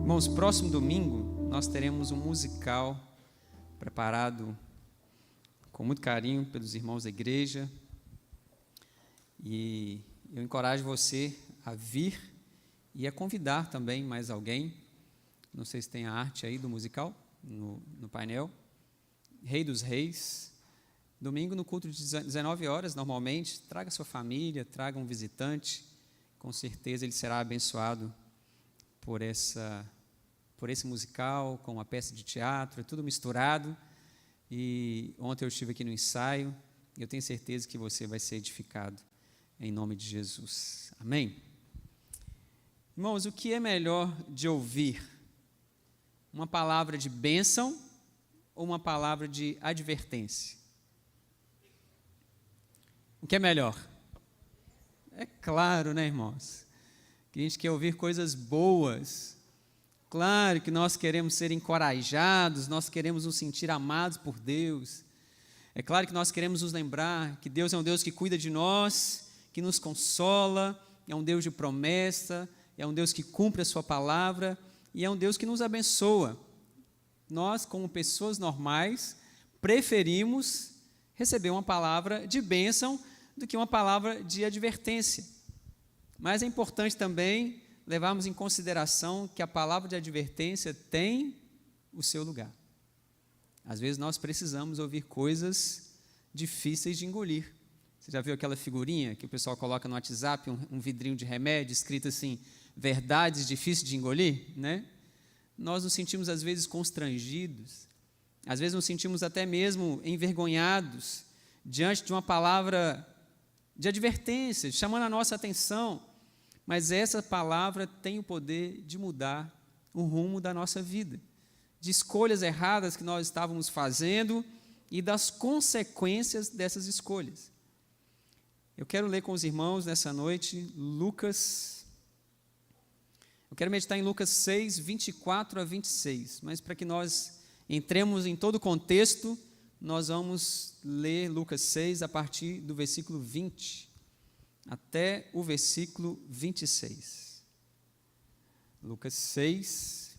Irmãos, próximo domingo nós teremos um musical preparado com muito carinho pelos irmãos da igreja, e eu encorajo você a vir e a convidar também mais alguém. Não sei se tem a arte aí do musical no painel. Rei dos Reis, domingo no culto de 19 horas, normalmente. Traga sua família, traga um visitante, com certeza ele será abençoado por esse musical, com uma peça de teatro, tudo misturado. E ontem eu estive aqui no ensaio, e eu tenho certeza que você vai ser edificado, em nome de Jesus. Amém? Irmãos, o que é melhor de ouvir? Uma palavra de bênção ou uma palavra de advertência? O que é melhor? É claro, né, irmãos? Que a gente quer ouvir coisas boas. Claro que nós queremos ser encorajados, nós queremos nos sentir amados por Deus. É claro que nós queremos nos lembrar que Deus é um Deus que cuida de nós, que nos consola, é um Deus de promessa, é um Deus que cumpre a sua palavra e é um Deus que nos abençoa. Nós, como pessoas normais, preferimos receber uma palavra de bênção do que uma palavra de advertência. Mas é importante também levarmos em consideração que a palavra de advertência tem o seu lugar. Às vezes nós precisamos ouvir coisas difíceis de engolir. Você já viu aquela figurinha que o pessoal coloca no WhatsApp, um vidrinho de remédio, escrito assim, verdades difíceis de engolir, né? Nós nos sentimos às vezes constrangidos, às vezes nos sentimos até mesmo envergonhados diante de uma palavra de advertência, chamando a nossa atenção. Mas essa palavra tem o poder de mudar o rumo da nossa vida, de escolhas erradas que nós estávamos fazendo e das consequências dessas escolhas. Eu quero ler com os irmãos nessa noite Lucas. Eu quero meditar em Lucas 6, 24 a 26, mas para que nós entremos em todo o contexto, nós vamos ler Lucas 6 a partir do versículo 20. Até o versículo 26. Lucas 6,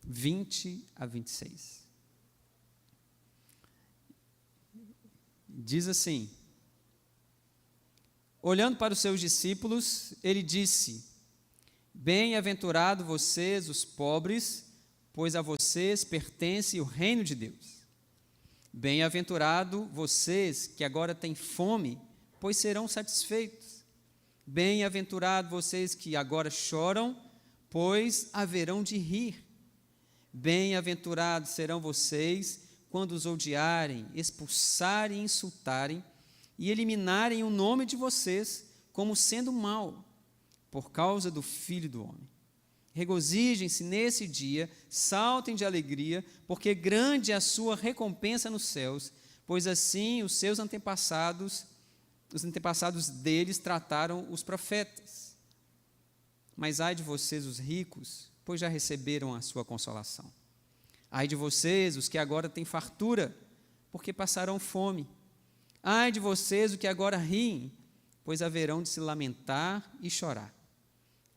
20 a 26. Diz assim: olhando para os seus discípulos, ele disse: bem-aventurado vocês, os pobres, pois a vocês pertence o reino de Deus. Bem-aventurado vocês que agora têm fome, pois serão satisfeitos. Bem-aventurado vocês que agora choram, pois haverão de rir. Bem-aventurados serão vocês quando os odiarem, expulsarem, insultarem e eliminarem o nome de vocês como sendo mal, por causa do Filho do Homem. Regozijem-se nesse dia, saltem de alegria, porque grande é a sua recompensa nos céus, pois assim os antepassados deles trataram os profetas. Mas ai de vocês, os ricos, pois já receberam a sua consolação. Ai de vocês, os que agora têm fartura, porque passarão fome. Ai de vocês, os que agora riem, pois haverão de se lamentar e chorar.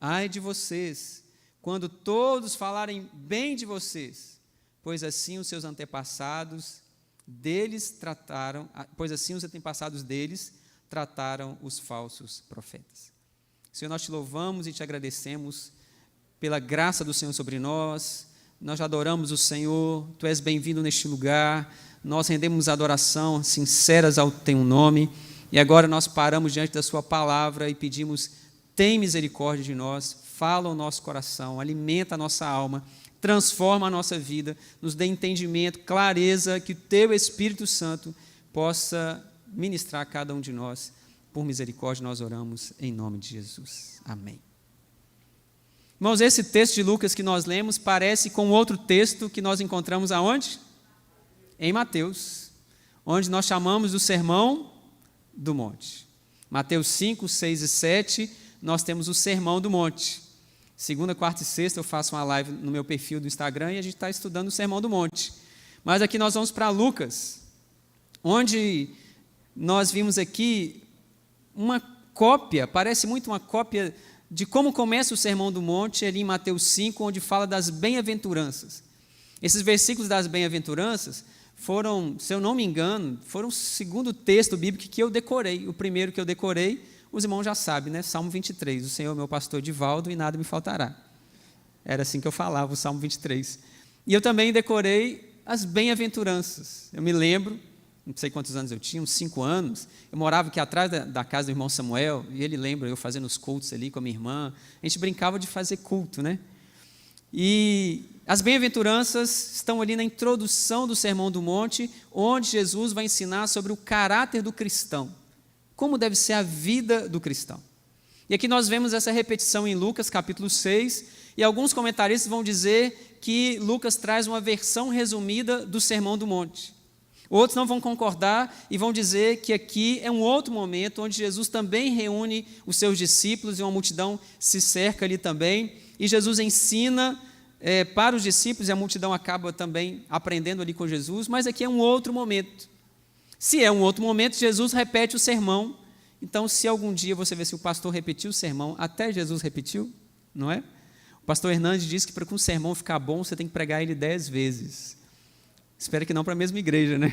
Ai de vocês, quando todos falarem bem de vocês, pois assim os antepassados deles trataram os falsos profetas. Senhor, nós te louvamos e te agradecemos pela graça do Senhor sobre nós. Nós adoramos o Senhor, tu és bem-vindo neste lugar. Nós rendemos adoração sinceras ao teu nome. E agora nós paramos diante da sua palavra e pedimos: tem misericórdia de nós, fala o nosso coração, alimenta a nossa alma, transforma a nossa vida, nos dê entendimento, clareza, que o teu Espírito Santo possa ministrar a cada um de nós. Por misericórdia nós oramos em nome de Jesus. Amém. Irmãos, esse texto de Lucas que nós lemos parece com outro texto que nós encontramos aonde? Em Mateus, onde nós chamamos do Sermão do Monte. Mateus 5, 6 e 7, nós temos o Sermão do Monte. Segunda, quarta e sexta eu faço uma live no meu perfil do Instagram e a gente está estudando o Sermão do Monte. Mas aqui nós vamos para Lucas, onde nós vimos aqui uma cópia, parece muito uma cópia de como começa o Sermão do Monte, ali em Mateus 5, onde fala das bem-aventuranças. Esses versículos das bem-aventuranças foram, se eu não me engano, foram o segundo texto bíblico que eu decorei. O primeiro que eu decorei, os irmãos já sabem, né? Salmo 23, o Senhor é meu pastor Divaldo e nada me faltará. Era assim que eu falava, o Salmo 23. E eu também decorei as bem-aventuranças. Eu me lembro, não sei quantos anos eu tinha, uns 5 anos, eu morava aqui atrás da casa do irmão Samuel, e ele lembra eu fazendo os cultos ali com a minha irmã. A gente brincava de fazer culto, né? E as bem-aventuranças estão ali na introdução do Sermão do Monte, onde Jesus vai ensinar sobre o caráter do cristão, como deve ser a vida do cristão. E aqui nós vemos essa repetição em Lucas capítulo 6, e alguns comentaristas vão dizer que Lucas traz uma versão resumida do Sermão do Monte. Outros não vão concordar e vão dizer que aqui é um outro momento onde Jesus também reúne os seus discípulos e uma multidão se cerca ali também, e Jesus ensina para os discípulos e a multidão acaba também aprendendo ali com Jesus, mas aqui é um outro momento. Se é um outro momento, Jesus repete o sermão. Então, se algum dia você vê se o pastor repetiu o sermão, até Jesus repetiu, não é? O pastor Hernandes diz que para um sermão ficar bom, você tem que pregar ele 10 vezes. Espero que não para a mesma igreja, né?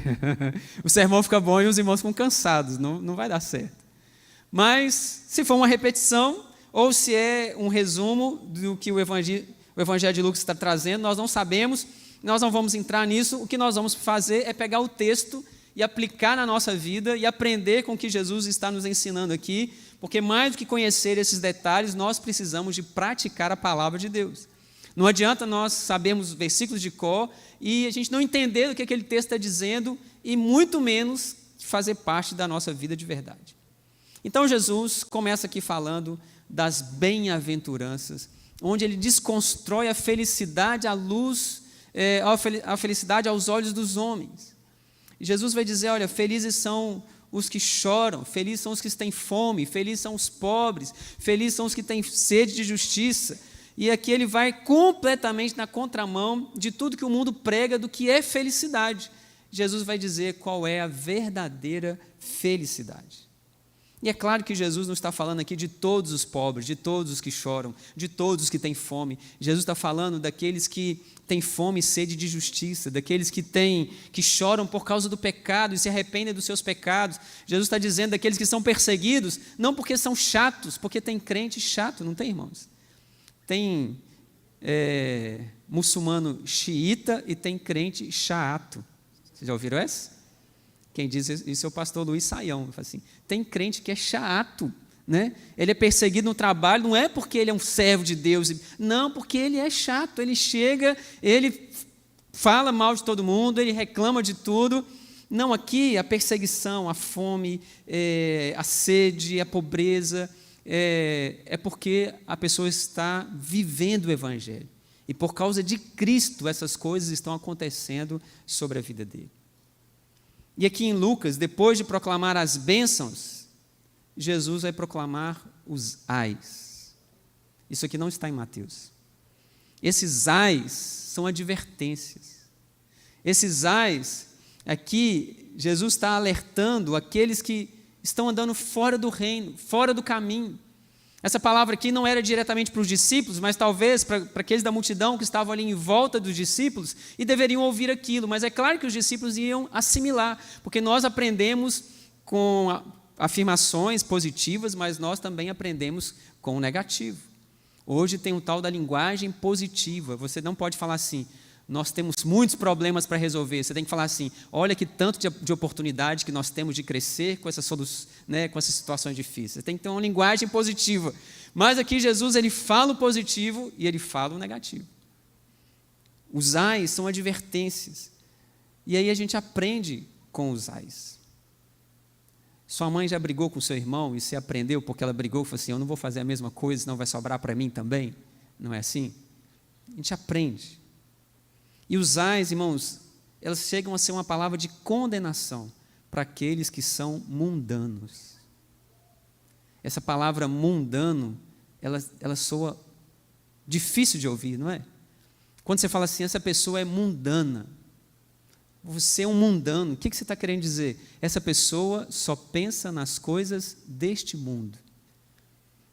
O sermão fica bom e os irmãos ficam cansados, não vai dar certo. Mas, se for uma repetição, ou se é um resumo do que o Evangelho de Lucas está trazendo, nós não sabemos, nós não vamos entrar nisso. O que nós vamos fazer é pegar o texto e aplicar na nossa vida e aprender com o que Jesus está nos ensinando aqui, porque mais do que conhecer esses detalhes, nós precisamos de praticar a palavra de Deus. Não adianta nós sabermos versículos de cor e a gente não entender o que aquele texto está dizendo e muito menos fazer parte da nossa vida de verdade. Então Jesus começa aqui falando das bem-aventuranças, onde ele desconstrói a felicidade à luz, a felicidade aos olhos dos homens. E Jesus vai dizer, olha, felizes são os que choram, felizes são os que têm fome, felizes são os pobres, felizes são os que têm sede de justiça. E aqui ele vai completamente na contramão de tudo que o mundo prega do que é felicidade. Jesus vai dizer qual é a verdadeira felicidade. E é claro que Jesus não está falando aqui de todos os pobres, de todos os que choram, de todos os que têm fome. Jesus está falando daqueles que têm fome e sede de justiça, daqueles que choram por causa do pecado e se arrependem dos seus pecados. Jesus está dizendo daqueles que são perseguidos, não porque são chatos, porque tem crente chato, não tem, irmãos? Tem muçulmano xiita e tem crente chato. Vocês já ouviram essa? Quem diz isso é o pastor Luiz Saião. Ele fala assim, tem crente que é chato, né? Ele é perseguido no trabalho, não é porque ele é um servo de Deus, não, porque ele é chato. Ele chega, ele fala mal de todo mundo, ele reclama de tudo. Não, aqui a perseguição, a fome, a sede, a pobreza, é porque a pessoa está vivendo o Evangelho. E por causa de Cristo, essas coisas estão acontecendo sobre a vida dele. E aqui em Lucas, depois de proclamar as bênçãos, Jesus vai proclamar os ais. Isso aqui não está em Mateus. Esses ais são advertências. Esses ais, aqui, Jesus está alertando aqueles que estão andando fora do reino, fora do caminho. Essa palavra aqui não era diretamente para os discípulos, mas talvez para aqueles da multidão que estavam ali em volta dos discípulos e deveriam ouvir aquilo. Mas é claro que os discípulos iam assimilar, porque nós aprendemos com afirmações positivas, mas nós também aprendemos com o negativo. Hoje tem um tal da linguagem positiva. Você não pode falar assim, nós temos muitos problemas para resolver. Você tem que falar assim, olha que tanto de oportunidade que nós temos de crescer com essas situações difíceis. Você tem que ter uma linguagem positiva. Mas aqui Jesus ele fala o positivo e ele fala o negativo. Os ais são advertências. E aí a gente aprende com os ais. Sua mãe já brigou com seu irmão e você aprendeu porque ela brigou e falou assim, eu não vou fazer a mesma coisa, senão vai sobrar para mim também. Não é assim? A gente aprende. E os ais, irmãos, elas chegam a ser uma palavra de condenação para aqueles que são mundanos. Essa palavra mundano, ela soa difícil de ouvir, não é? Quando você fala assim, essa pessoa é mundana, você é um mundano, o que você está querendo dizer? Essa pessoa só pensa nas coisas deste mundo.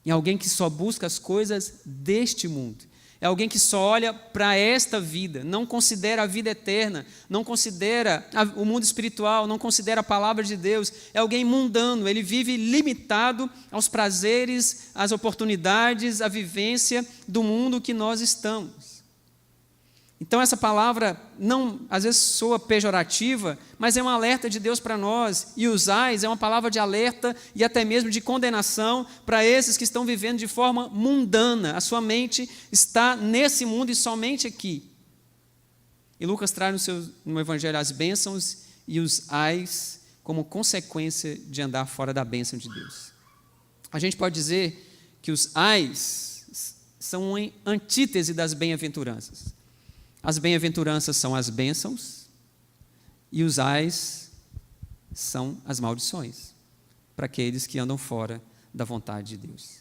É alguém que só busca as coisas deste mundo. É alguém que só olha para esta vida, não considera a vida eterna, não considera o mundo espiritual, não considera a palavra de Deus. É alguém mundano, ele vive limitado aos prazeres, às oportunidades, à vivência do mundo que nós estamos. Então essa palavra não, às vezes soa pejorativa, mas é um alerta de Deus para nós. E usais é uma palavra de alerta e até mesmo de condenação para esses que estão vivendo de forma mundana. A sua mente está nesse mundo e somente aqui. E Lucas traz no Evangelho as bênçãos e os ais como consequência de andar fora da bênção de Deus. A gente pode dizer que os ais são uma antítese das bem-aventuranças. As bem-aventuranças são as bênçãos e os ais são as maldições para aqueles que andam fora da vontade de Deus.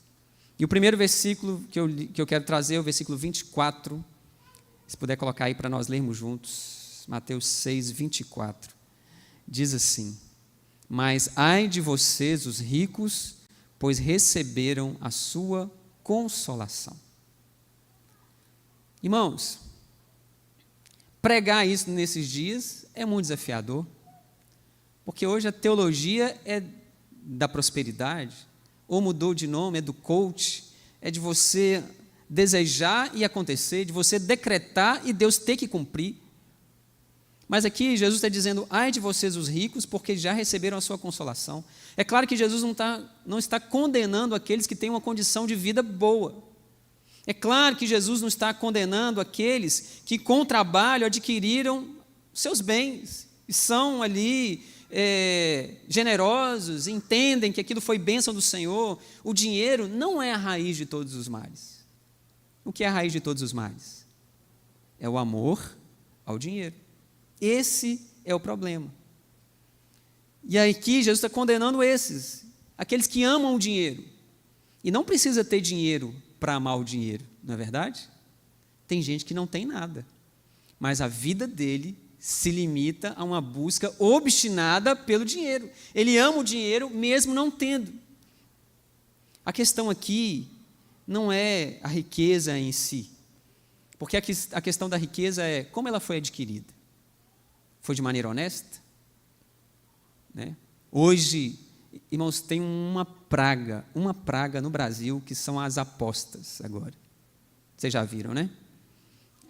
E o primeiro versículo que eu quero trazer é o versículo 24. Se puder colocar aí para nós lermos juntos. Mateus 6, 24. Diz assim: mas ai de vocês, os ricos, pois receberam a sua consolação. Irmãos, pregar isso nesses dias é muito desafiador, porque hoje a teologia é da prosperidade, ou mudou de nome, é do coach, é de você desejar e acontecer, de você decretar e Deus ter que cumprir. Mas aqui Jesus está dizendo, ai de vocês os ricos, porque já receberam a sua consolação. É claro que Jesus não está condenando aqueles que têm uma condição de vida boa. É claro que Jesus não está condenando aqueles que com trabalho adquiriram seus bens e são ali generosos, entendem que aquilo foi bênção do Senhor. O dinheiro não é a raiz de todos os males. O que é a raiz de todos os males? É o amor ao dinheiro. Esse é o problema. E aqui Jesus está condenando aqueles que amam o dinheiro. E não precisa ter dinheiro para amar o dinheiro, não é verdade? Tem gente que não tem nada, mas a vida dele se limita a uma busca obstinada pelo dinheiro. Ele ama o dinheiro mesmo não tendo. A questão aqui não é a riqueza em si, porque a questão da riqueza é como ela foi adquirida. Foi de maneira honesta? Né? Hoje, irmãos, tem uma praga no Brasil, que são as apostas agora. Vocês já viram, né?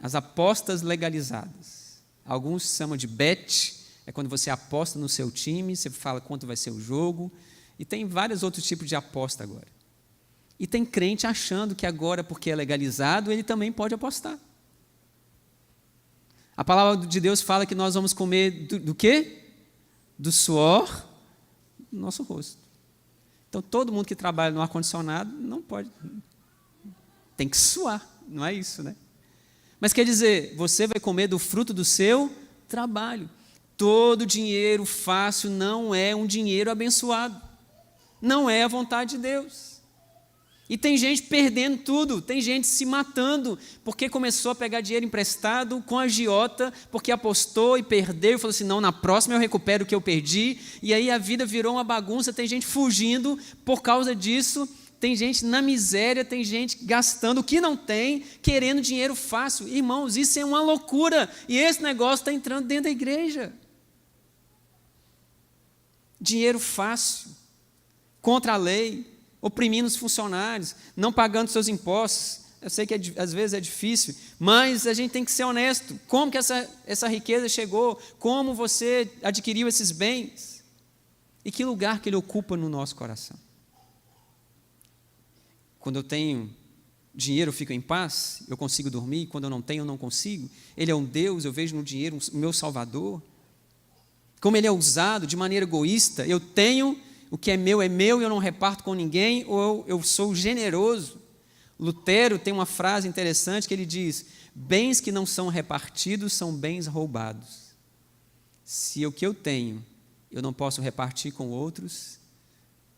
As apostas legalizadas. Alguns chamam de bet, é quando você aposta no seu time, você fala quanto vai ser o jogo, e tem vários outros tipos de aposta agora. E tem crente achando que agora, porque é legalizado, ele também pode apostar. A palavra de Deus fala que nós vamos comer do quê? Do suor do nosso rosto. Então, todo mundo que trabalha no ar-condicionado não pode, tem que suar, não é isso, né? Mas quer dizer, você vai comer do fruto do seu trabalho. Todo dinheiro fácil não é um dinheiro abençoado, não é a vontade de Deus. E tem gente perdendo tudo, tem gente se matando, porque começou a pegar dinheiro emprestado com agiota, porque apostou e perdeu, e falou assim, não, na próxima eu recupero o que eu perdi, e aí a vida virou uma bagunça, tem gente fugindo por causa disso, tem gente na miséria, tem gente gastando o que não tem, querendo dinheiro fácil. Irmãos, isso é uma loucura, e esse negócio está entrando dentro da igreja. Dinheiro fácil, contra a lei, oprimindo os funcionários, não pagando seus impostos. Eu sei que às vezes é difícil, mas a gente tem que ser honesto. Como que essa riqueza chegou? Como você adquiriu esses bens? E que lugar que ele ocupa no nosso coração? Quando eu tenho dinheiro, eu fico em paz, eu consigo dormir. Quando eu não tenho, eu não consigo. Ele é um Deus, eu vejo no dinheiro o meu Salvador. Como ele é usado de maneira egoísta. Eu tenho, o que é meu, e eu não reparto com ninguém, ou eu sou generoso. Lutero tem uma frase interessante que ele diz, bens que não são repartidos são bens roubados. Se o que eu tenho, eu não posso repartir com outros,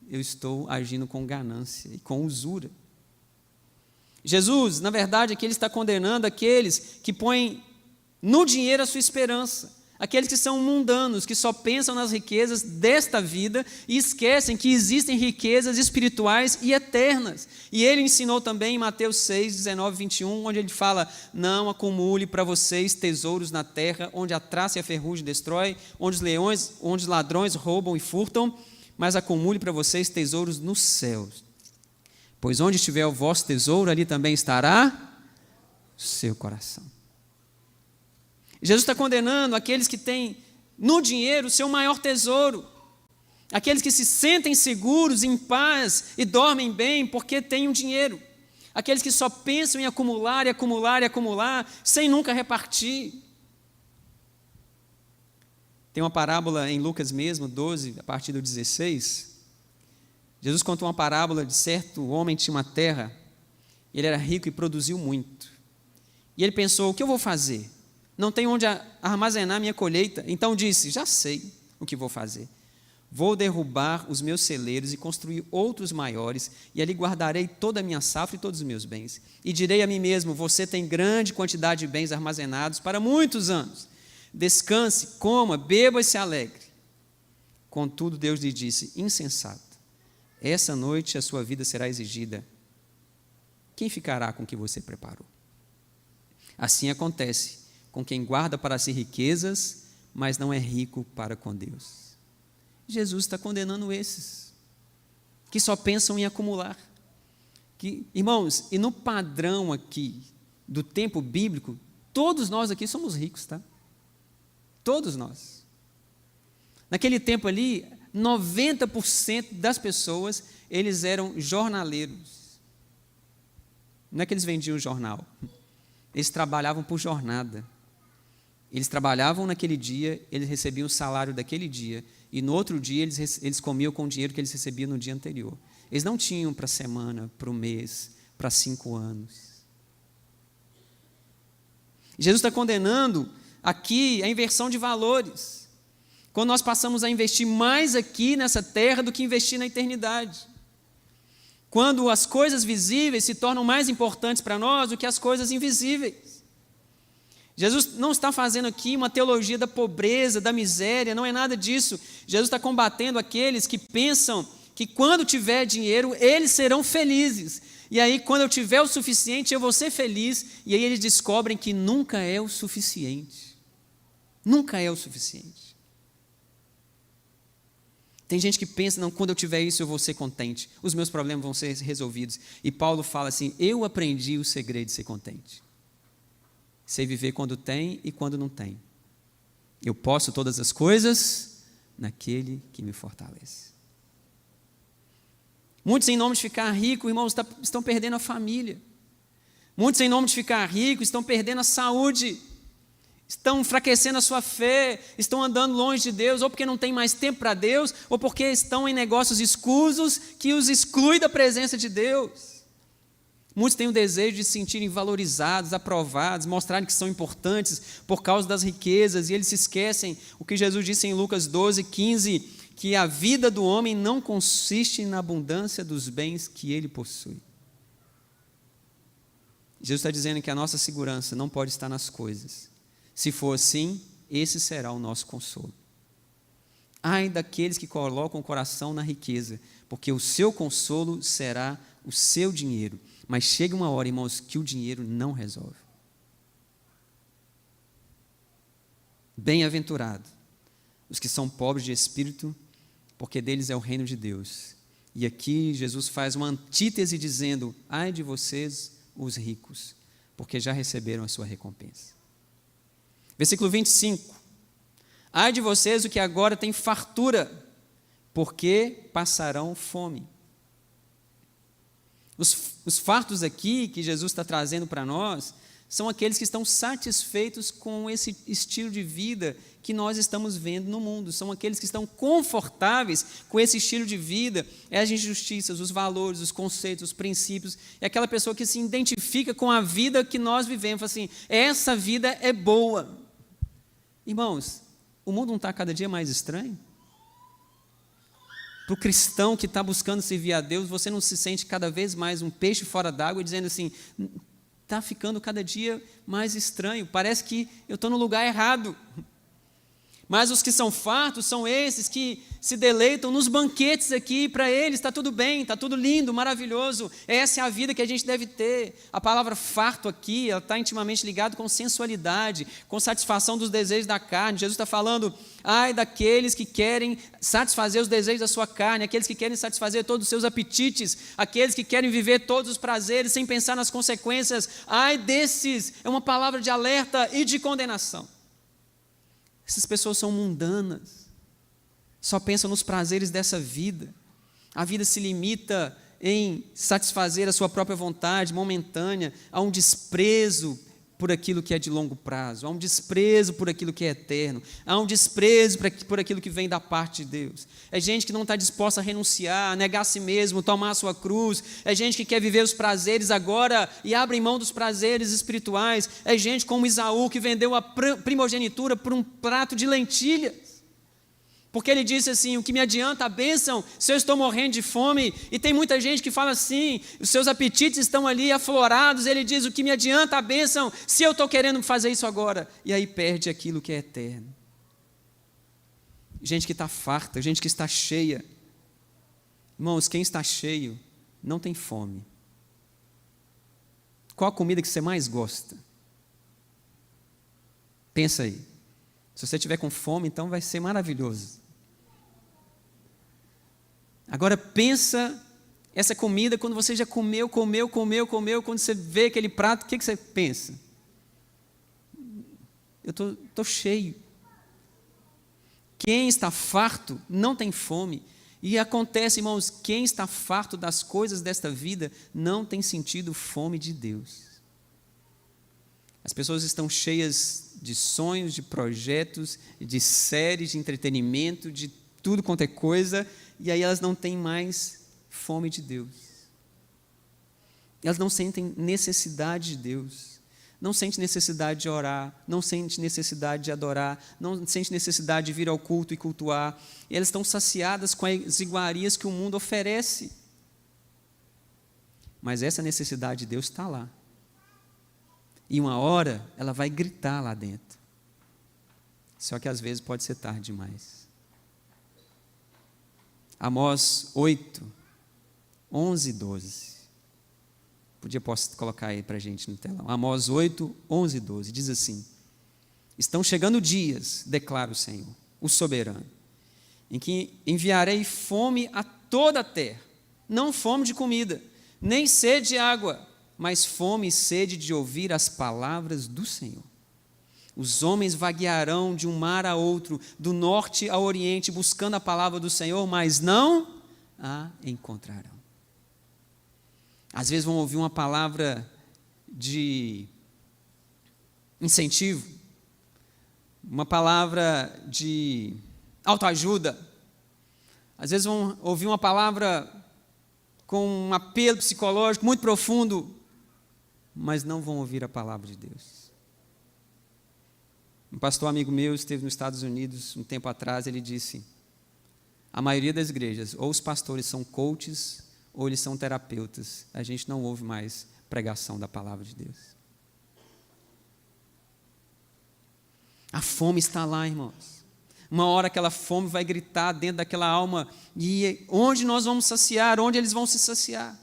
eu estou agindo com ganância e com usura. Jesus, na verdade, aqui ele está condenando aqueles que põem no dinheiro a sua esperança, Aqueles que são mundanos, que só pensam nas riquezas desta vida e esquecem que existem riquezas espirituais e eternas. E ele ensinou também em Mateus 6, 19, 21, onde ele fala: não acumule para vocês tesouros na terra, onde a traça e a ferrugem destrói, onde os ladrões roubam e furtam, mas acumule para vocês tesouros nos céus. Pois onde estiver o vosso tesouro, ali também estará o seu coração. Jesus está condenando aqueles que têm no dinheiro o seu maior tesouro, aqueles que se sentem seguros, em paz e dormem bem porque têm um dinheiro, aqueles que só pensam em acumular e acumular e acumular sem nunca repartir. Tem uma parábola em Lucas mesmo, 12, a partir do 16. Jesus contou uma parábola de certo homem que tinha uma terra, ele era rico e produziu muito. E ele pensou: o que eu vou fazer? Não tenho onde armazenar minha colheita. Então disse: já sei o que vou fazer. Vou derrubar os meus celeiros e construir outros maiores, e ali guardarei toda a minha safra e todos os meus bens. E direi a mim mesmo: você tem grande quantidade de bens armazenados para muitos anos. Descanse, coma, beba e se alegre. Contudo, Deus lhe disse: insensato, essa noite a sua vida será exigida. Quem ficará com o que você preparou? Assim acontece com quem guarda para si riquezas, mas não é rico para com Deus. Jesus está condenando esses que só pensam em acumular. Irmãos, e no padrão aqui do tempo bíblico, todos nós aqui somos ricos, tá? Todos nós. Naquele tempo ali, 90% das pessoas, eles eram jornaleiros. Não é que eles vendiam jornal. Eles trabalhavam por jornada. Eles trabalhavam naquele dia, eles recebiam o salário daquele dia, e no outro dia eles comiam com o dinheiro que eles recebiam no dia anterior. Eles não tinham para a semana, para o mês, para 5 anos. Jesus está condenando aqui a inversão de valores. Quando nós passamos a investir mais aqui nessa terra do que investir na eternidade. Quando as coisas visíveis se tornam mais importantes para nós do que as coisas invisíveis. Jesus não está fazendo aqui uma teologia da pobreza, da miséria, não é nada disso. Jesus está combatendo aqueles que pensam que quando tiver dinheiro, eles serão felizes. E aí, quando eu tiver o suficiente, eu vou ser feliz. E aí eles descobrem que nunca é o suficiente. Nunca é o suficiente. Tem gente que pensa: não, quando eu tiver isso, eu vou ser contente. Os meus problemas vão ser resolvidos. E Paulo fala assim: eu aprendi o segredo de ser contente. Sei viver quando tem e quando não tem. Eu posso todas as coisas naquele que me fortalece. Muitos, em nome de ficar rico, irmãos, estão perdendo a família. Muitos, em nome de ficar rico, estão perdendo a saúde. Estão enfraquecendo a sua fé, estão andando longe de Deus, ou porque não tem mais tempo para Deus, ou porque estão em negócios escusos que os exclui da presença de Deus. Muitos têm o desejo de se sentirem valorizados, aprovados, mostrarem que são importantes por causa das riquezas, e eles se esquecem o que Jesus disse em Lucas 12, 15, que a vida do homem não consiste na abundância dos bens que ele possui. Jesus está dizendo que a nossa segurança não pode estar nas coisas. Se for assim, esse será o nosso consolo. Ai daqueles que colocam o coração na riqueza, porque o seu consolo será o seu dinheiro. Mas chega uma hora, irmãos, que o dinheiro não resolve. Bem-aventurado os que são pobres de espírito, porque deles é o reino de Deus. E aqui Jesus faz uma antítese dizendo: ai de vocês, os ricos, porque já receberam a sua recompensa. Versículo 25. Ai de vocês o que agora tem fartura, porque passarão fome. Os fartos aqui que Jesus está trazendo para nós são aqueles que estão satisfeitos com esse estilo de vida que nós estamos vendo no mundo. São aqueles que estão confortáveis com esse estilo de vida. É as injustiças, os valores, os conceitos, os princípios. É aquela pessoa que se identifica com a vida que nós vivemos. Assim, essa vida é boa. Irmãos, o mundo não está cada dia mais estranho? Para o cristão que está buscando servir a Deus, você não se sente cada vez mais um peixe fora d'água, dizendo assim: está ficando cada dia mais estranho, parece que eu estou no lugar errado. Mas os que são fartos são esses que se deleitam nos banquetes aqui, para eles está tudo bem, está tudo lindo, maravilhoso. Essa é a vida que a gente deve ter. A palavra farto aqui, ela está intimamente ligada com sensualidade, com satisfação dos desejos da carne. Jesus está falando, ai daqueles que querem satisfazer os desejos da sua carne, aqueles que querem satisfazer todos os seus apetites, aqueles que querem viver todos os prazeres sem pensar nas consequências. Ai desses, é uma palavra de alerta e de condenação. Essas pessoas são mundanas, só pensam nos prazeres dessa vida. A vida se limita em satisfazer a sua própria vontade momentânea, há um desprezo por aquilo que é de longo prazo, há um desprezo por aquilo que é eterno, há um desprezo por aquilo que vem da parte de Deus. É gente que não está disposta a renunciar, a negar a si mesmo, tomar a sua cruz. É gente que quer viver os prazeres agora e abre mão dos prazeres espirituais. É gente como Esaú que vendeu a primogenitura por um prato de lentilhas. Porque ele disse assim, o que me adianta a bênção se eu estou morrendo de fome? E tem muita gente que fala assim, os seus apetites estão ali aflorados. Ele diz, o que me adianta a bênção se eu estou querendo fazer isso agora? E aí perde aquilo que é eterno. Gente que está farta, gente que está cheia. Irmãos, quem está cheio não tem fome. Qual a comida que você mais gosta? Pensa aí. Se você estiver com fome, então vai ser maravilhoso. Agora pensa essa comida quando você já comeu, quando você vê aquele prato, o que você pensa? Eu estou cheio. Quem está farto não tem fome. E acontece, irmãos, quem está farto das coisas desta vida não tem sentido fome de Deus. As pessoas estão cheias de sonhos, de projetos, de séries, de entretenimento, de tudo quanto é coisa, e aí elas não têm mais fome de Deus. Elas não sentem necessidade de Deus, não sentem necessidade de orar, não sentem necessidade de adorar, não sentem necessidade de vir ao culto e cultuar. E elas estão saciadas com as iguarias que o mundo oferece. Mas essa necessidade de Deus está lá. E uma hora ela vai gritar lá dentro. Só que às vezes pode ser tarde demais. Amós 8, 11 e 12. Posso colocar aí para a gente no telão. Amós 8, 11 e 12. Diz assim: estão chegando dias, declara o Senhor, o soberano, em que enviarei fome a toda a terra. Não fome de comida, nem sede de água, mas fome e sede de ouvir as palavras do Senhor. Os homens vaguearão de um mar a outro, do norte ao oriente, buscando a palavra do Senhor, mas não a encontrarão. Às vezes vão ouvir uma palavra de incentivo, uma palavra de autoajuda. Às vezes vão ouvir uma palavra com um apelo psicológico muito profundo, mas não vão ouvir a palavra de Deus. Um pastor amigo meu esteve nos Estados Unidos um tempo atrás, ele disse, a maioria das igrejas, ou os pastores são coaches, ou eles são terapeutas. A gente não ouve mais pregação da palavra de Deus. A fome está lá, irmãos. Uma hora aquela fome vai gritar dentro daquela alma, e onde nós vamos saciar? Onde eles vão se saciar?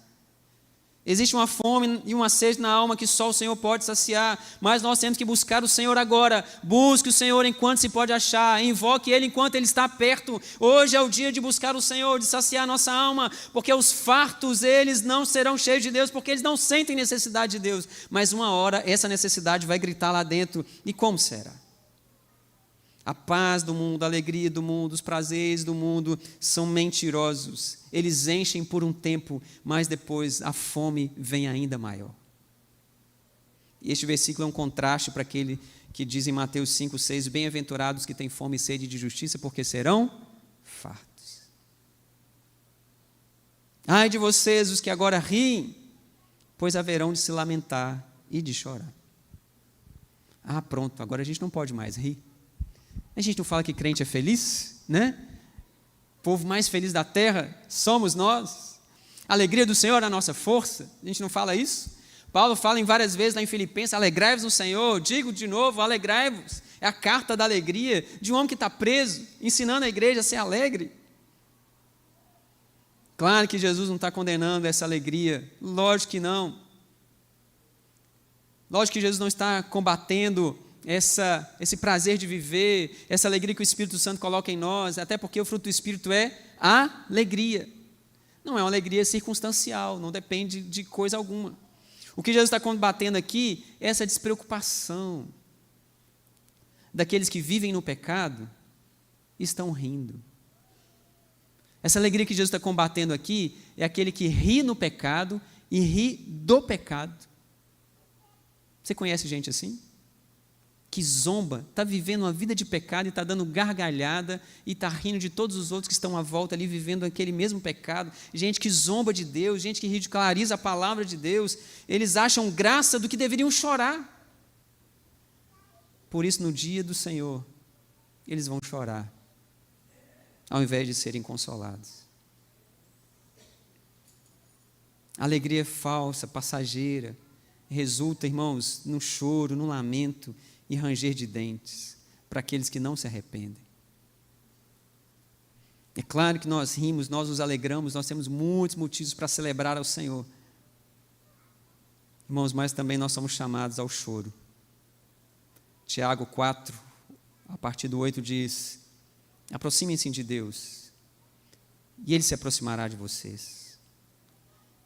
Existe uma fome e uma sede na alma que só o Senhor pode saciar, mas nós temos que buscar o Senhor agora. Busque o Senhor enquanto se pode achar, invoque Ele enquanto Ele está perto. Hoje é o dia de buscar o Senhor, de saciar a nossa alma, porque os fartos, eles não serão cheios de Deus, porque eles não sentem necessidade de Deus. Mas uma hora essa necessidade vai gritar lá dentro, e como será? A paz do mundo, a alegria do mundo, os prazeres do mundo são mentirosos. Eles enchem por um tempo, mas depois a fome vem ainda maior. E este versículo é um contraste para aquele que diz em Mateus 5, 6, bem-aventurados que têm fome e sede de justiça, porque serão fartos. Ai de vocês, os que agora riem, pois haverão de se lamentar e de chorar. Ah, pronto, agora a gente não pode mais rir. A gente não fala que crente é feliz, né? O povo mais feliz da terra somos nós. A alegria do Senhor é a nossa força. A gente não fala isso? Paulo fala em várias vezes lá em Filipenses, alegrai-vos no Senhor. Digo de novo, alegrai-vos. É a carta da alegria de um homem que está preso, ensinando a igreja a ser alegre. Claro que Jesus não está condenando essa alegria, lógico que não. Lógico que Jesus não está combatendo esse prazer de viver, essa alegria que o Espírito Santo coloca em nós, até porque o fruto do Espírito é a alegria. Não é uma alegria circunstancial, não depende de coisa alguma. O que Jesus está combatendo aqui é essa despreocupação daqueles que vivem no pecado e estão rindo. Essa alegria que Jesus está combatendo aqui é aquele que ri no pecado e ri do pecado. Você conhece gente assim? Que zomba, está vivendo uma vida de pecado e está dando gargalhada e está rindo de todos os outros que estão à volta ali vivendo aquele mesmo pecado. Gente que zomba de Deus, gente que ridiculariza a palavra de Deus. Eles acham graça do que deveriam chorar. Por isso, no dia do Senhor, eles vão chorar, ao invés de serem consolados. A alegria falsa, passageira, resulta, irmãos, no choro, no lamento e ranger de dentes para aqueles que não se arrependem. É claro que nós rimos, nós nos alegramos, nós temos muitos motivos para celebrar ao Senhor. Irmãos, mas também nós somos chamados ao choro. Tiago 4, a partir do 8 diz: aproximem-se de Deus, e Ele se aproximará de vocês.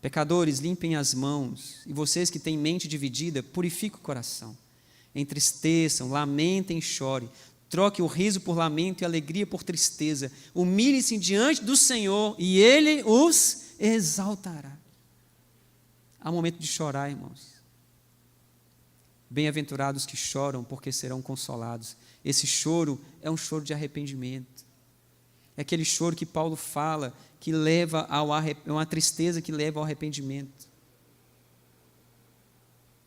Pecadores, limpem as mãos, e vocês que têm mente dividida, purifiquem o coração. Entristeçam, lamentem e chorem. Troque o riso por lamento e a alegria por tristeza. Humilhem-se diante do Senhor, e Ele os exaltará. Há momento de chorar, irmãos. Bem-aventurados que choram, porque serão consolados. Esse choro é um choro de arrependimento. É aquele choro que Paulo fala, que leva uma tristeza que leva ao arrependimento.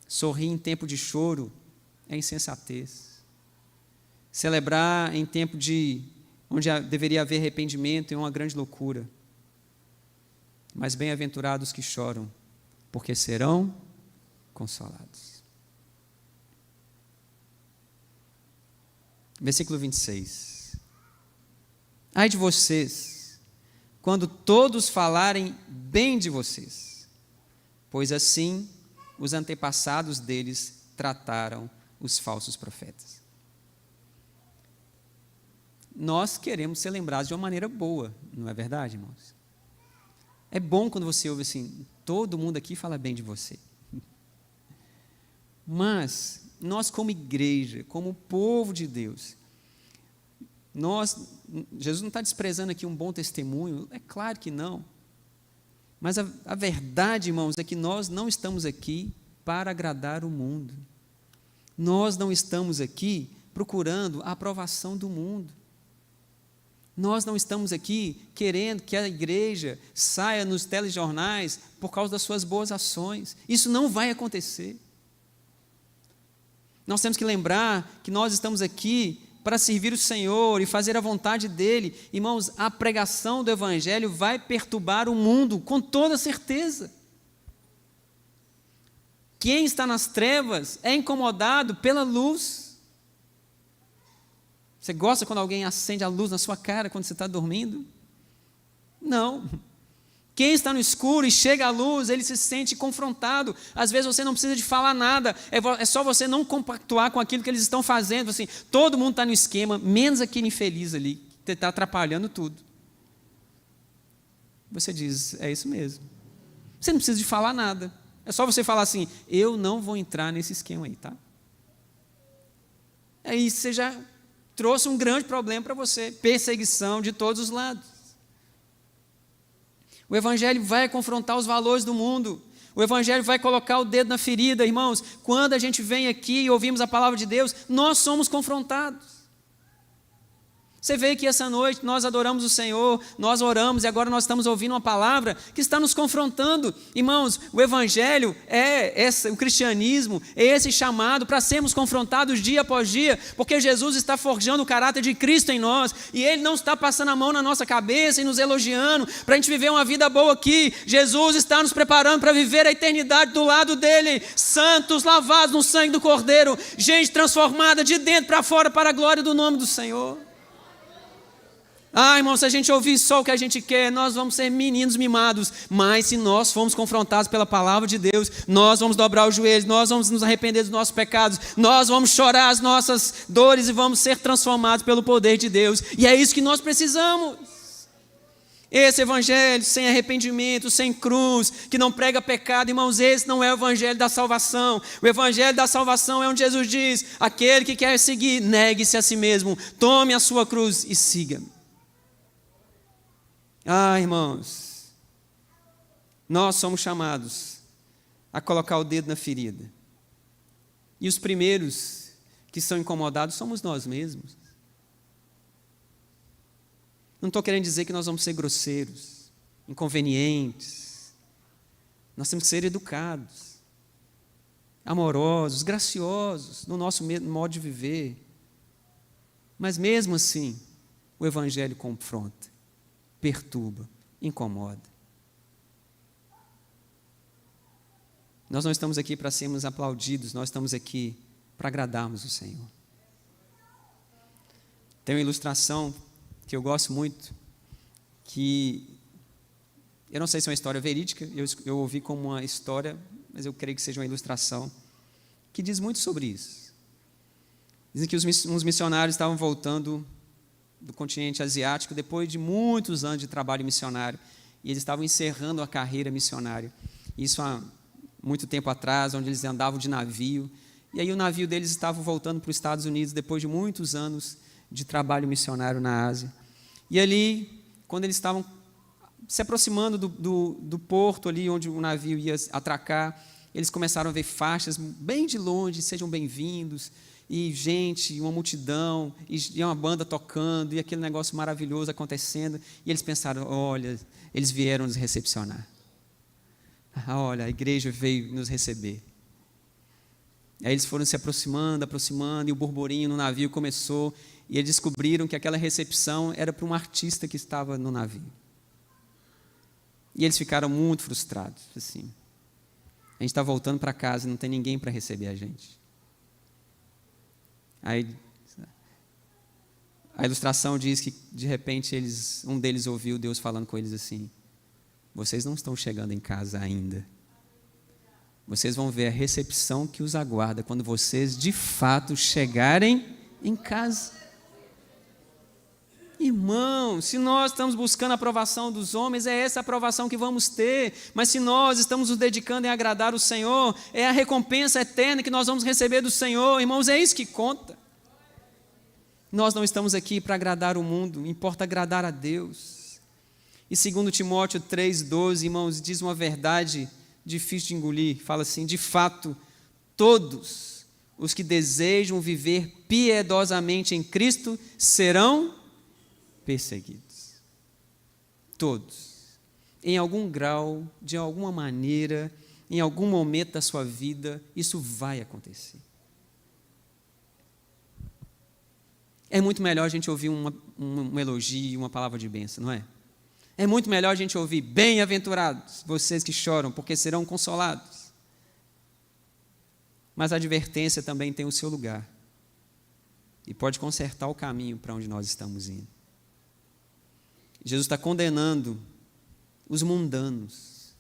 Sorrir em tempo de choro é insensatez. Celebrar em tempo onde deveria haver arrependimento é uma grande loucura. Mas bem-aventurados que choram, porque serão consolados. Versículo 26. Ai de vocês, quando todos falarem bem de vocês, pois assim os antepassados deles trataram os falsos profetas. Nós queremos ser lembrados de uma maneira boa, não é verdade, irmãos? É bom quando você ouve assim, todo mundo aqui fala bem de você. Mas nós como igreja, como povo de Deus, Jesus não está desprezando aqui um bom testemunho, é claro que não. Mas a verdade, irmãos, é que nós não estamos aqui para agradar o mundo. Nós não estamos aqui procurando a aprovação do mundo. Nós não estamos aqui querendo que a igreja saia nos telejornais por causa das suas boas ações. Isso não vai acontecer. Nós temos que lembrar que nós estamos aqui para servir o Senhor e fazer a vontade dEle. Irmãos, a pregação do Evangelho vai perturbar o mundo, com toda certeza. Quem está nas trevas é incomodado pela luz. Você gosta quando alguém acende a luz na sua cara quando você está dormindo? Não. Quem está no escuro e chega à luz, ele se sente confrontado. Às vezes você não precisa de falar nada, é só você não compactuar com aquilo que eles estão fazendo. Assim, todo mundo está no esquema, menos aquele infeliz ali, que está atrapalhando tudo. Você diz, é isso mesmo. Você não precisa de falar nada. É só você falar assim, eu não vou entrar nesse esquema aí, tá? Aí você já trouxe um grande problema para você, perseguição de todos os lados. O Evangelho vai confrontar os valores do mundo. O Evangelho vai colocar o dedo na ferida, irmãos. Quando a gente vem aqui e ouvimos a palavra de Deus, nós somos confrontados. Você veio aqui essa noite, nós adoramos o Senhor, nós oramos e agora nós estamos ouvindo uma palavra que está nos confrontando. Irmãos, o Evangelho o cristianismo é esse chamado para sermos confrontados dia após dia, porque Jesus está forjando o caráter de Cristo em nós e Ele não está passando a mão na nossa cabeça e nos elogiando para a gente viver uma vida boa aqui. Jesus está nos preparando para viver a eternidade do lado dEle, santos, lavados no sangue do Cordeiro, gente transformada de dentro para fora para a glória do nome do Senhor. Irmão, se a gente ouvir só o que a gente quer, nós vamos ser meninos mimados. Mas se nós formos confrontados pela palavra de Deus, nós vamos dobrar os joelhos, nós vamos nos arrepender dos nossos pecados, nós vamos chorar as nossas dores e vamos ser transformados pelo poder de Deus. E é isso que nós precisamos. Esse evangelho sem arrependimento, sem cruz, que não prega pecado, irmãos, esse não é o evangelho da salvação. O evangelho da salvação é onde Jesus diz: aquele que quer seguir, negue-se a si mesmo, tome a sua cruz e siga-me. Irmãos, nós somos chamados a colocar o dedo na ferida. E os primeiros que são incomodados somos nós mesmos. Não estou querendo dizer que nós vamos ser grosseiros, inconvenientes. Nós temos que ser educados, amorosos, graciosos no nosso modo de viver. Mas mesmo assim, o Evangelho confronta, perturba, incomoda. Nós não estamos aqui para sermos aplaudidos, nós estamos aqui para agradarmos o Senhor. Tem uma ilustração que eu gosto muito, que eu não sei se é uma história verídica, eu ouvi como uma história, mas eu creio que seja uma ilustração, que diz muito sobre isso. Dizem que uns missionários estavam voltando do continente asiático depois de muitos anos de trabalho missionário, e eles estavam encerrando a carreira missionária. Isso há muito tempo atrás, onde eles andavam de navio, e aí o navio deles estava voltando para os Estados Unidos depois de muitos anos de trabalho missionário na Ásia. E ali, quando eles estavam se aproximando do porto ali onde o navio ia atracar, eles começaram a ver faixas bem de longe: sejam bem-vindos, e gente, uma multidão, e uma banda tocando, e aquele negócio maravilhoso acontecendo, e eles pensaram: olha, eles vieram nos recepcionar. Olha, a igreja veio nos receber. Aí eles foram se aproximando, e o burburinho no navio começou, e eles descobriram que aquela recepção era para um artista que estava no navio. E eles ficaram muito frustrados, assim. A gente está voltando para casa e não tem ninguém para receber a gente. Aí, a ilustração diz que, de repente, um deles ouviu Deus falando com eles assim: vocês não estão chegando em casa ainda. Vocês vão ver a recepção que os aguarda quando vocês, de fato, chegarem em casa. Irmão, se nós estamos buscando a aprovação dos homens, é essa aprovação que vamos ter. Mas se nós estamos nos dedicando em agradar o Senhor, é a recompensa eterna que nós vamos receber do Senhor. Irmãos, é isso que conta. Nós não estamos aqui para agradar o mundo, importa agradar a Deus. E 2 Timóteo 3,12, irmãos, diz uma verdade difícil de engolir. Fala assim: de fato, todos os que desejam viver piedosamente em Cristo serão perseguidos. Todos. Em algum grau, de alguma maneira, em algum momento da sua vida, isso vai acontecer. É muito melhor a gente ouvir um elogio, uma palavra de bênção, não é? É muito melhor a gente ouvir: bem-aventurados vocês que choram, porque serão consolados. Mas a advertência também tem o seu lugar e pode consertar o caminho para onde nós estamos indo. Jesus está condenando os mundanos,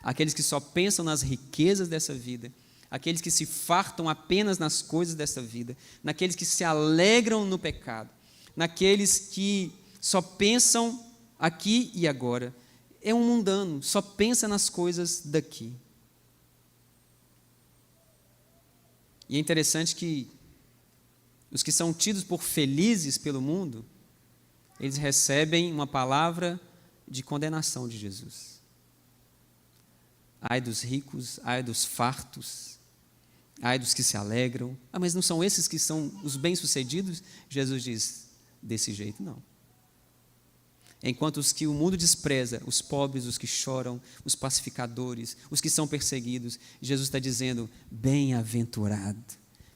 aqueles que só pensam nas riquezas dessa vida, aqueles que se fartam apenas nas coisas dessa vida, naqueles que se alegram no pecado, naqueles que só pensam aqui e agora. É um mundano, só pensa nas coisas daqui. E é interessante que os que são tidos por felizes pelo mundo, eles recebem uma palavra de condenação de Jesus. Ai dos ricos, ai dos fartos, ai dos que se alegram. Mas não são esses que são os bem-sucedidos? Jesus diz: Desse jeito, não. Enquanto os que o mundo despreza, os pobres, os que choram, os pacificadores, os que são perseguidos, Jesus está dizendo, bem-aventurado,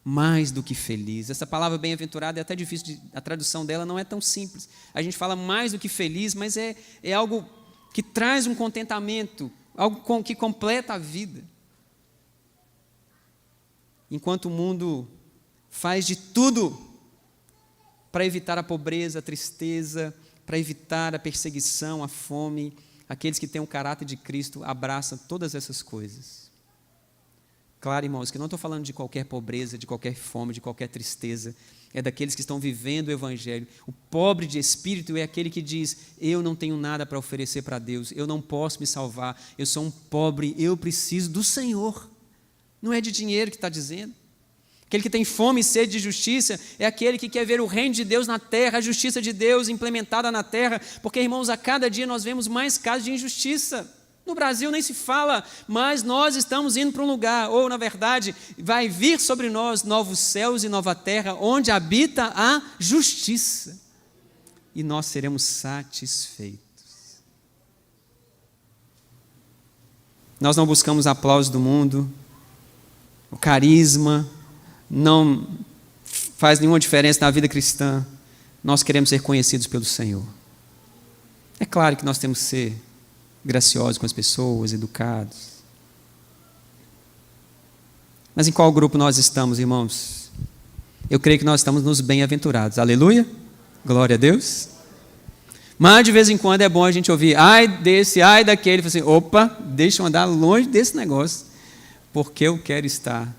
mais do que feliz. Essa palavra bem-aventurado é até difícil, a tradução dela não é tão simples. A gente fala mais do que feliz, mas é algo que traz um contentamento, algo que completa a vida. Enquanto o mundo faz de tudo para evitar a pobreza, a tristeza, para evitar a perseguição, a fome, aqueles que têm o caráter de Cristo abraçam todas essas coisas. Claro, irmãos, que não estou falando de qualquer pobreza, de qualquer fome, de qualquer tristeza, é daqueles que estão vivendo o Evangelho. O pobre de espírito é aquele que diz, eu não tenho nada para oferecer para Deus, eu não posso me salvar, eu sou um pobre, eu preciso do Senhor. Não é de dinheiro que está dizendo. Aquele que tem fome e sede de justiça é aquele que quer ver o reino de Deus na terra, a justiça de Deus implementada na terra, porque, irmãos, a cada dia nós vemos mais casos de injustiça. No Brasil nem se fala, mas nós estamos indo para um lugar, ou na verdade, vai vir sobre nós novos céus e nova terra, onde habita a justiça, e nós seremos satisfeitos. Nós não buscamos aplauso do mundo, o carisma não faz nenhuma diferença na vida cristã. Nós queremos ser conhecidos pelo Senhor. É claro que nós temos que ser graciosos com as pessoas, educados. Mas em qual grupo nós estamos, irmãos? Eu creio que nós estamos nos bem-aventurados. Aleluia? Glória a Deus. Mas de vez em quando é bom a gente ouvir, ai desse, ai daquele. Assim, opa, deixa eu andar longe desse negócio, porque eu quero estar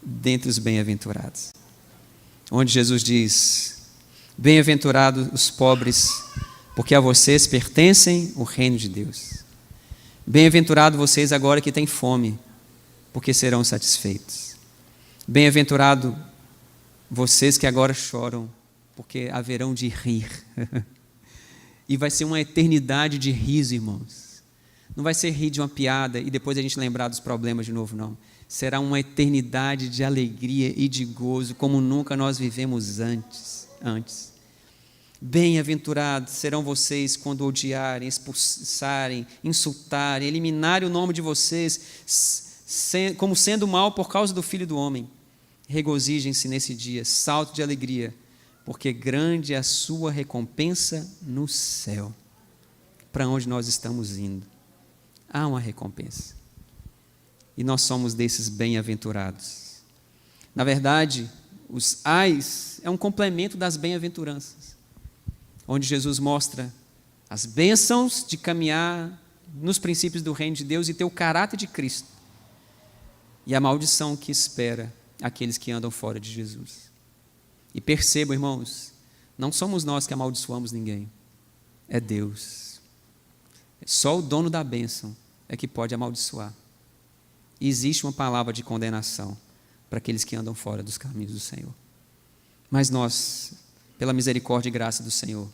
dentre os bem-aventurados. Onde Jesus diz, bem-aventurados os pobres, porque a vocês pertencem o reino de Deus. Bem-aventurados vocês agora que têm fome, porque serão satisfeitos. Bem-aventurados vocês que agora choram, porque haverão de rir. E vai ser uma eternidade de riso, irmãos. Não vai ser rir de uma piada e depois a gente lembrar dos problemas de novo, não. Será uma eternidade de alegria e de gozo, como nunca nós vivemos antes. Bem-aventurados serão vocês quando odiarem, expulsarem, insultarem, eliminarem o nome de vocês, como sendo mal por causa do Filho do Homem. Regozijem-se nesse dia, salto de alegria, porque grande é a sua recompensa no céu. Para onde nós estamos indo? Há uma recompensa. E nós somos desses bem-aventurados. Na verdade, os ais é um complemento das bem-aventuranças, onde Jesus mostra as bênçãos de caminhar nos princípios do reino de Deus e ter o caráter de Cristo, e a maldição que espera aqueles que andam fora de Jesus. E percebam, irmãos, não somos nós que amaldiçoamos ninguém, é Deus. Só o dono da bênção é que pode amaldiçoar. E existe uma palavra de condenação para aqueles que andam fora dos caminhos do Senhor. Mas nós, pela misericórdia e graça do Senhor,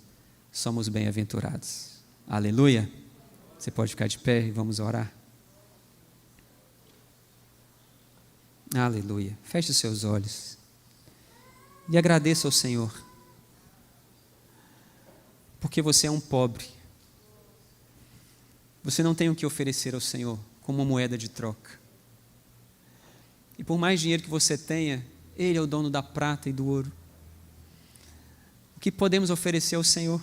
somos bem-aventurados. Aleluia! Você pode ficar de pé e vamos orar. Aleluia! Feche os seus olhos e agradeça ao Senhor, porque você é um pobre. Você não tem o que oferecer ao Senhor como uma moeda de troca. E por mais dinheiro que você tenha, Ele é o dono da prata e do ouro. O que podemos oferecer ao Senhor,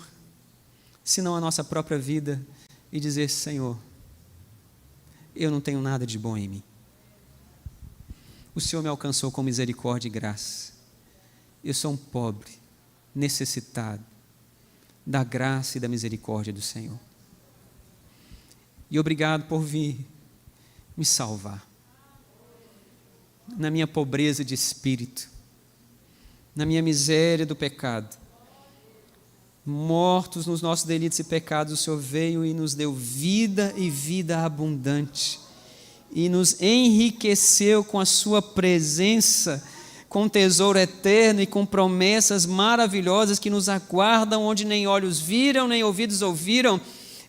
senão a nossa própria vida, e dizer, Senhor, eu não tenho nada de bom em mim. O Senhor me alcançou com misericórdia e graça. Eu sou um pobre, necessitado da graça e da misericórdia do Senhor. E obrigado por vir me salvar. Na minha pobreza de espírito, na minha miséria do pecado, mortos nos nossos delitos e pecados, o Senhor veio e nos deu vida e vida abundante, e nos enriqueceu com a sua presença, com tesouro eterno e com promessas maravilhosas que nos aguardam, onde nem olhos viram, nem ouvidos ouviram,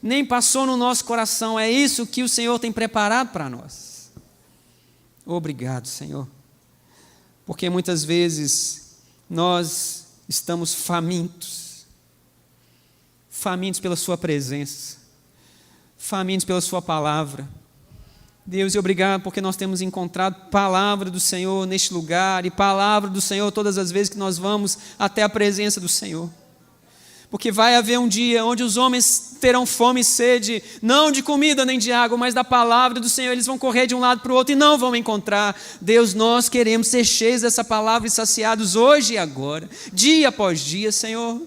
nem passou no nosso coração. É isso que o Senhor tem preparado para nós. Obrigado, Senhor, porque muitas vezes nós estamos famintos, famintos pela sua presença, famintos pela sua palavra. Deus, e obrigado porque nós temos encontrado palavra do Senhor neste lugar, e palavra do Senhor todas as vezes que nós vamos até a presença do Senhor. Porque vai haver um dia onde os homens terão fome e sede, não de comida nem de água, mas da palavra do Senhor. Eles vão correr de um lado para o outro e não vão encontrar. Deus, nós queremos ser cheios dessa palavra e saciados hoje e agora, dia após dia, Senhor.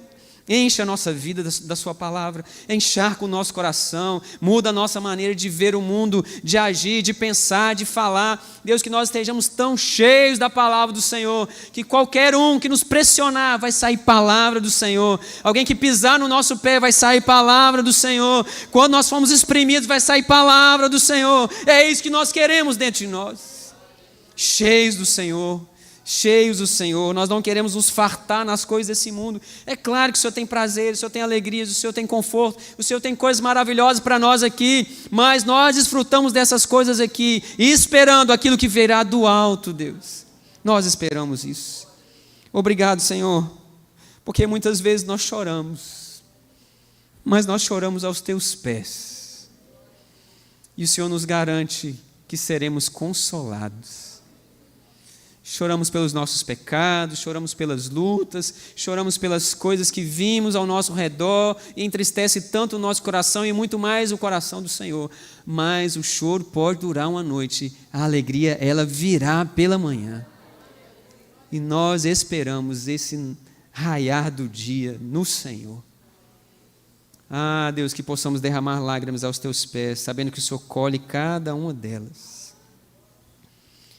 Enche a nossa vida da sua palavra, encharca o nosso coração, muda a nossa maneira de ver o mundo, de agir, de pensar, de falar. Deus, que nós estejamos tão cheios da palavra do Senhor, que qualquer um que nos pressionar, vai sair palavra do Senhor. Alguém que pisar no nosso pé, vai sair palavra do Senhor. Quando nós formos exprimidos, vai sair palavra do Senhor. É isso que nós queremos dentro de nós, cheios do Senhor. Cheios do Senhor, nós não queremos nos fartar nas coisas desse mundo. É claro que o Senhor tem prazer, o Senhor tem alegrias, o Senhor tem conforto, o Senhor tem coisas maravilhosas para nós aqui, mas nós desfrutamos dessas coisas aqui, esperando aquilo que virá do alto, Deus. Nós esperamos isso. Obrigado, Senhor, porque muitas vezes nós choramos, mas nós choramos aos teus pés, e o Senhor nos garante que seremos consolados. Choramos pelos nossos pecados, choramos pelas lutas, choramos pelas coisas que vimos ao nosso redor e entristece tanto o nosso coração e muito mais o coração do Senhor. Mas o choro pode durar uma noite, a alegria ela virá pela manhã. E nós esperamos esse raiar do dia no Senhor. Ah, Deus, que possamos derramar lágrimas aos teus pés, sabendo que o Senhor colhe cada uma delas.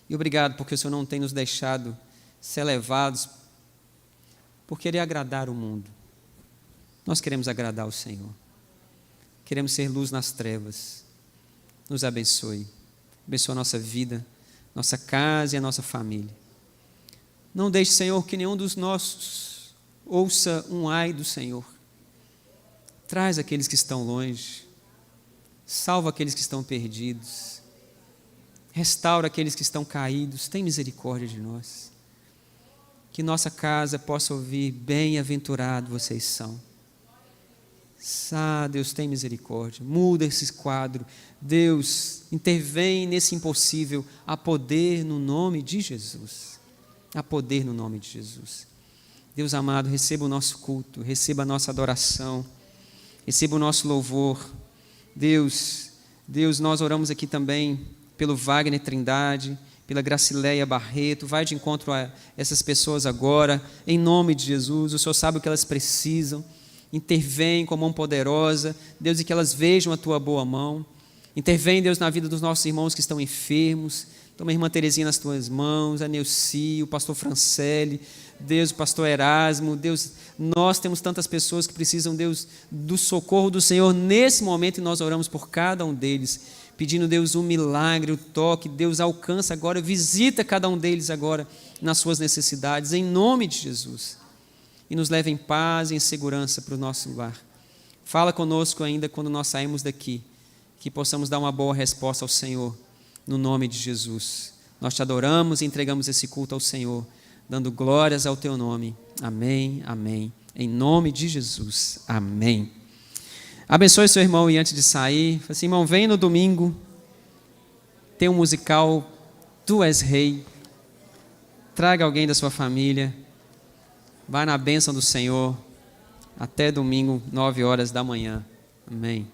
E obrigado porque o Senhor não tem nos deixado ser levados por querer agradar o mundo. Nós queremos agradar o Senhor. Queremos ser luz nas trevas. Nos abençoe. Abençoe a nossa vida, nossa casa e a nossa família. Não deixe, Senhor, que nenhum dos nossos ouça um ai do Senhor. Traz aqueles que estão longe. Salva aqueles que estão perdidos. Restaura aqueles que estão caídos, tem misericórdia de nós. Que nossa casa possa ouvir, bem-aventurado vocês são. Ah, Deus, tem misericórdia, muda esse quadro. Deus, intervém nesse impossível, há poder no nome de Jesus. Há poder no nome de Jesus. Deus amado, receba o nosso culto, receba a nossa adoração, receba o nosso louvor. Deus, nós oramos aqui também pelo Wagner Trindade, pela Gracileia Barreto, vai de encontro a essas pessoas agora, em nome de Jesus. O Senhor sabe o que elas precisam, intervém com a mão poderosa, Deus, e que elas vejam a Tua boa mão. Intervém, Deus, na vida dos nossos irmãos que estão enfermos. Toma a irmã Terezinha nas Tuas mãos, a Neuci, o pastor Franceli, Deus, o pastor Erasmo. Deus, nós temos tantas pessoas que precisam, Deus, do socorro do Senhor nesse momento, e nós oramos por cada um deles, pedindo, Deus, um milagre, o toque. Deus, alcança agora, visita cada um deles agora nas suas necessidades, em nome de Jesus, e nos leva em paz e em segurança para o nosso lar. Fala conosco ainda quando nós saímos daqui, que possamos dar uma boa resposta ao Senhor, no nome de Jesus. Nós te adoramos e entregamos esse culto ao Senhor, dando glórias ao teu nome. Amém, amém. Em nome de Jesus, amém. Abençoe seu irmão, e antes de sair, fala assim: irmão, vem no domingo, tem um musical Tu És Rei. Traga alguém da sua família, vai na bênção do Senhor. Até domingo, 9 horas da manhã. Amém.